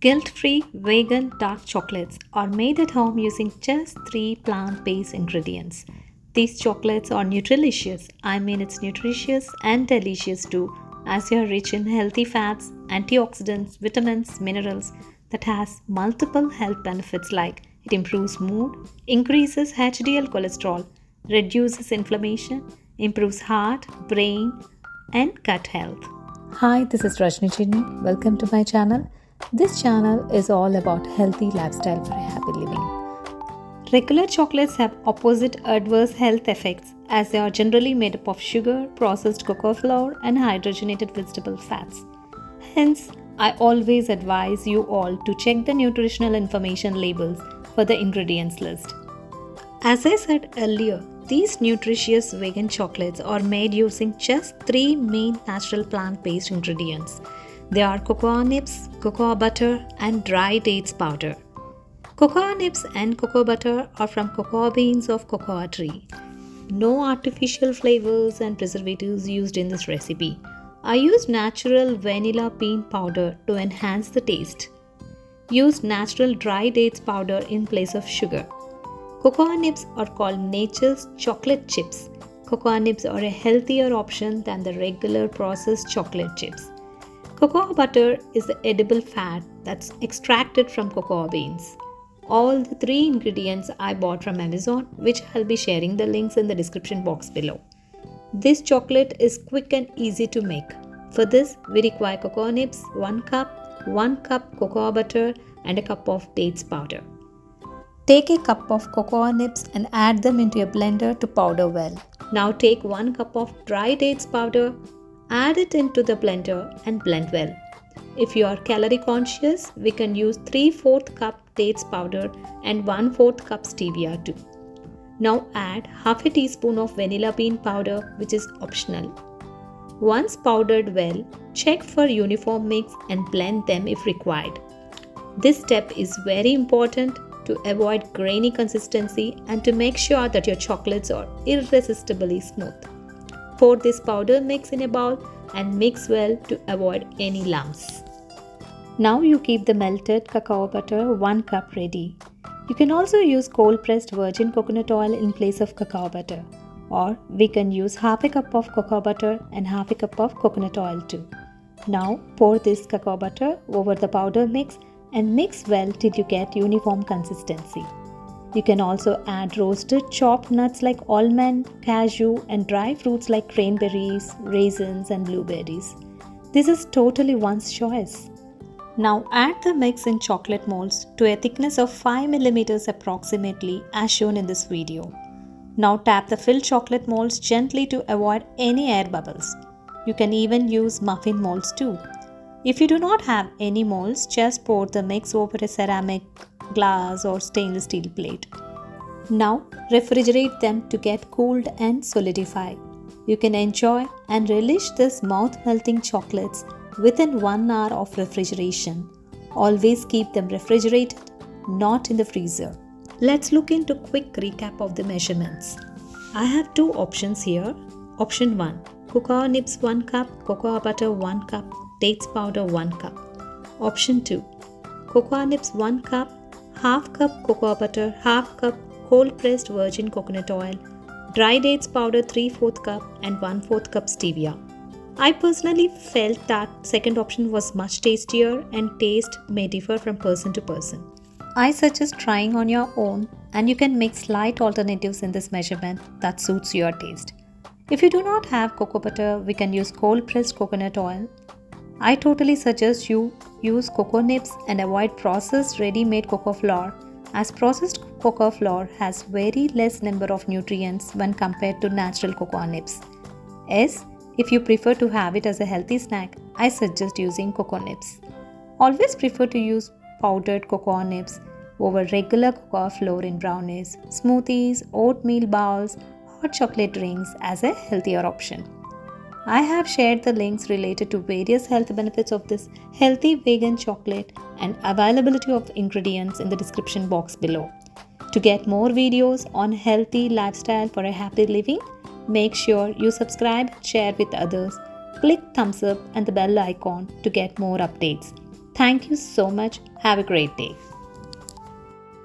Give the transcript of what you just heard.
Guilt-free vegan dark chocolates are made at home using just 3 plant-based ingredients. These chocolates are nutrilicious. I mean it's nutritious and delicious too, as they are rich in healthy fats, antioxidants, vitamins, minerals that has multiple health benefits like it improves mood, increases HDL cholesterol, reduces inflammation, improves heart, brain and gut health. Hi, this is Rajani Chinni. Welcome to my channel. This channel is all about healthy lifestyle for a happy living. Regular chocolates have opposite adverse health effects as they are generally made up of sugar, processed cocoa flour, and hydrogenated vegetable fats. Hence, I always advise you all to check the nutritional information labels for the ingredients list. As I said earlier, these nutritious vegan chocolates are made using just 3 main natural plant-based ingredients. They are cocoa nibs, cocoa butter, and dry dates powder. Cocoa nibs and cocoa butter are from cocoa beans of cocoa tree. No artificial flavors and preservatives used in this recipe. I used natural vanilla bean powder to enhance the taste. Use natural dry dates powder in place of sugar. Cocoa nibs are called nature's chocolate chips. Cocoa nibs are a healthier option than the regular processed chocolate chips. Cocoa butter is the edible fat that's extracted from cocoa beans. All the 3 ingredients I bought from Amazon, which I'll be sharing the links in the description box below. This chocolate is quick and easy to make. For this, we require cocoa nibs 1 cup, 1 cup cocoa butter and a cup of dates powder. Take a cup of cocoa nibs and add them into a blender to powder well. Now take 1 cup of dry dates powder, add it into the blender and blend well. If you are calorie conscious, we can use 3/4 cup dates powder and 1/4 cup stevia too. Now add half a teaspoon of vanilla bean powder, which is optional. Once powdered well, check for uniform mix and blend them if required. This step is very important to avoid grainy consistency and to make sure that your chocolates are irresistibly smooth. Pour this powder mix in a bowl and mix well to avoid any lumps. Now you keep the melted cacao butter 1 cup ready. You can also use cold pressed virgin coconut oil in place of cacao butter, or we can use half a cup of cocoa butter and half a cup of coconut oil too. Now pour this cacao butter over the powder mix and mix well till you get uniform consistency. You can also add roasted chopped nuts like almond, cashew, and dry fruits like cranberries, raisins, and blueberries. This is totally one's choice. Now add the mix in chocolate molds to a thickness of 5 mm approximately as shown in this video. Now tap the filled chocolate molds gently to avoid any air bubbles. You can even use muffin molds too. If you do not have any molds, just pour the mix over a ceramic, glass or stainless steel plate. Now refrigerate them to get cooled and solidify. You can enjoy and relish this mouth-melting chocolates within 1 hour of refrigeration. Always keep them refrigerated, not in the freezer. Let's look into quick recap of the measurements. I have 2 options here. Option 1, cocoa nibs 1 cup, cocoa butter 1 cup, dates powder 1 cup. Option 2, cocoa nibs 1 cup, half cup cocoa butter, half cup cold pressed virgin coconut oil, dry dates powder 3/4 cup and 1/4 cup stevia. I personally felt that second option was much tastier and taste may differ from person to person. I suggest trying on your own and you can make slight alternatives in this measurement that suits your taste. If you do not have cocoa butter, we can use cold pressed coconut oil. I totally suggest you use cocoa nibs and avoid processed ready-made cocoa flour, as processed cocoa flour has very less number of nutrients when compared to natural cocoa nibs. Yes, if you prefer to have it as a healthy snack, I suggest using cocoa nibs. Always prefer to use powdered cocoa nibs over regular cocoa flour in brownies, smoothies, oatmeal bowls, hot chocolate drinks as a healthier option. I have shared the links related to various health benefits of this healthy vegan chocolate and availability of ingredients in the description box below. To get more videos on healthy lifestyle for a happy living, make sure you subscribe, share with others, click thumbs up and the bell icon to get more updates. Thank you so much. Have a great day.